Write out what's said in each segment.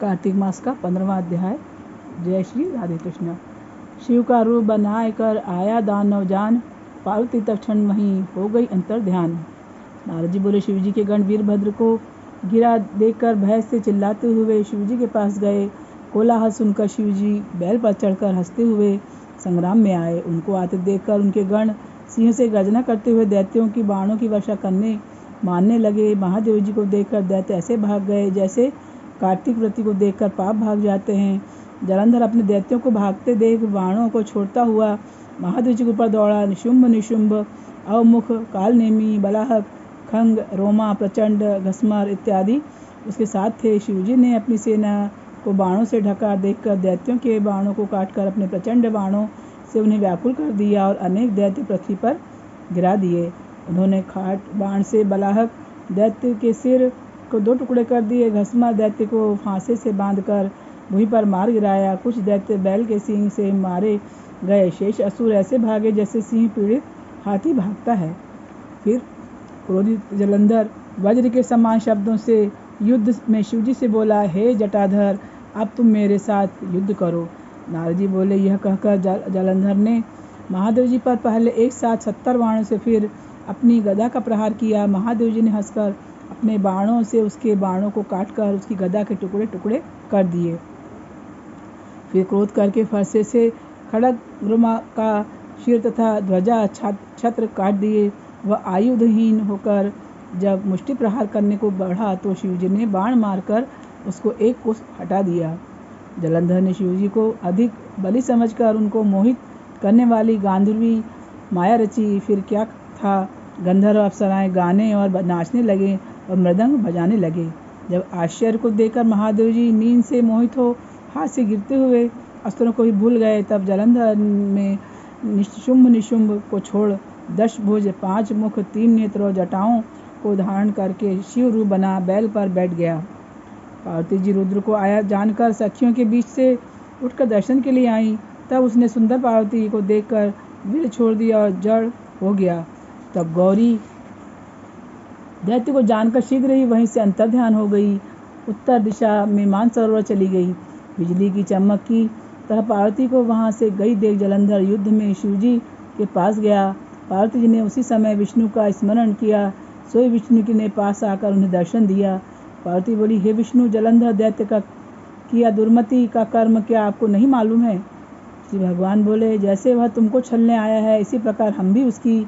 कार्तिक मास का 15वां अध्याय। जय श्री राधे कृष्ण। शिव का रूप बनाए कर आया दानव जान, पार्वती तक्षण वहीं हो गई अंतर ध्यान। नारद जी बोले, शिव जी के गण वीरभद्र को गिरा देखकर भय से चिल्लाते हुए शिव जी के पास गए। कोलाहल सुनकर शिव जी बैल पर चढ़कर हंसते हुए संग्राम में आए। उनको आते देखकर उनके गण सिंह से गर्जना करते हुए दैत्यों की बाणों की वर्षा करने मारने लगे। महादेव जी को देखकर दैत्य ऐसे भाग गए जैसे कार्तिक व्रती को देखकर पाप भाग जाते हैं। जलंधर अपने दैत्यों को भागते देख बाणों को छोड़ता हुआ महादेव जी के ऊपर दौड़ा। निशुंभ, अवमुख, कालनेमी, बलाहक, खंग, रोमा, प्रचंड, घस्मर इत्यादि उसके साथ थे। शिवजी ने अपनी सेना को बाणों से ढका देखकर दैत्यों के बाणों को काटकर अपने प्रचंड बाणों से उन्हें व्याकुल कर दिया और अनेक दैत्य पृथ्वी पर गिरा दिए। उन्होंने खाट बाण से बलाहक दैत्य के सिर को 2 टुकड़े कर दिए। घस्मर दैत्य को फांसे से बांधकर भूमि पर मार गिराया। कुछ दैत्य बैल के सींग से मारे गए। शेष असुर ऐसे भागे जैसे सिंह पीड़ित हाथी भागता है। फिर क्रोधित जलंधर वज्र के समान शब्दों से युद्ध में शिवजी से बोला, हे जटाधर, अब तुम मेरे साथ युद्ध करो। नारद जी बोले, यह कहकर जलंधर ने महादेव जी पर पहले एक साथ 70 बाणों से फिर अपनी गदा का प्रहार किया। महादेव जी ने हंसकर अपने बाणों से उसके बाणों को काटकर उसकी गदा के टुकड़े टुकड़े कर दिए। फिर क्रोध करके फरसे से खड़ग रुमा का शीर तथा ध्वजा छत्र काट दिए। वह आयुधहीन होकर जब मुष्टि प्रहार करने को बढ़ा तो शिवजी ने बाण मारकर उसको एक कोस हटा दिया। जलंधर ने शिवजी को अधिक बलि समझकर उनको मोहित करने वाली गांधर्वी माया रची। फिर क्या था, गंधर्व अप्सराएं गाने और नाचने लगे और मृदंग बजाने लगे। जब आश्चर्य को देखकर महादेव जी नींद से मोहित हो हाथ से गिरते हुए अस्त्रों को ही भूल गए, तब जलंधर में निशुंभ को छोड़ 10 भुज, 5 मुख, 3 नेत्र और जटाओं को धारण करके शिव रूप बना बैल पर बैठ गया। पार्वती जी रुद्र को आया जानकर सखियों के बीच से उठकर दर्शन के लिए आई। तब उसने सुंदर पार्वती को देखकर वीर छोड़ दिया और जड़ हो गया। तब गौरी दैत्य को जानकर शीघ्र ही वहीं से अंतर्ध्यान हो गई। उत्तर दिशा में मानसरोवर चली गई। बिजली की चमक की तरह पार्वती को वहां से गई देख जलंधर युद्ध में शिवजी के पास गया। पार्वती जी ने उसी समय विष्णु का स्मरण किया। सोई विष्णु के ने पास आकर उन्हें दर्शन दिया। पार्वती बोली, हे विष्णु, जलंधर दैत्य का किया दुर्मति का कर्म क्या आपको नहीं मालूम है? श्री भगवान बोले, जैसे वह तुमको छलने आया है इसी प्रकार हम भी उसकी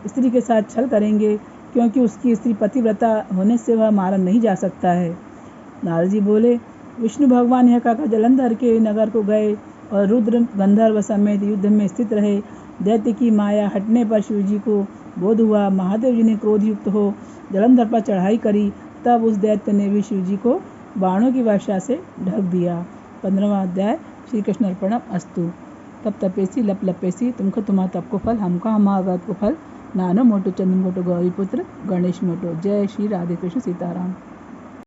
स्त्री के साथ छल करेंगे, क्योंकि उसकी स्त्री पतिव्रता होने से वह मारा नहीं जा सकता है। नारद जी बोले, विष्णु भगवान यह कहकर जलंधर के नगर को गए और रुद्र गंधर्व समेत युद्ध में स्थित रहे। दैत्य की माया हटने पर शिवजी को बोध हुआ। महादेव जी ने क्रोधयुक्त हो जलंधर पर चढ़ाई करी। तब उस दैत्य ने भी शिवजी को बाणों की वर्षा से ढक दिया। 15वां अध्याय। श्री कृष्ण अर्पणम अस्तु। तप तपेसी लप लपेसी तुमको तुम्हारा तप को फल, हमका हमारा व्रत को फल। नानो मोटो चंदन मोटो गौरी पुत्र गणेश मोटो। जय श्री राधे कृष्ण सीताराम।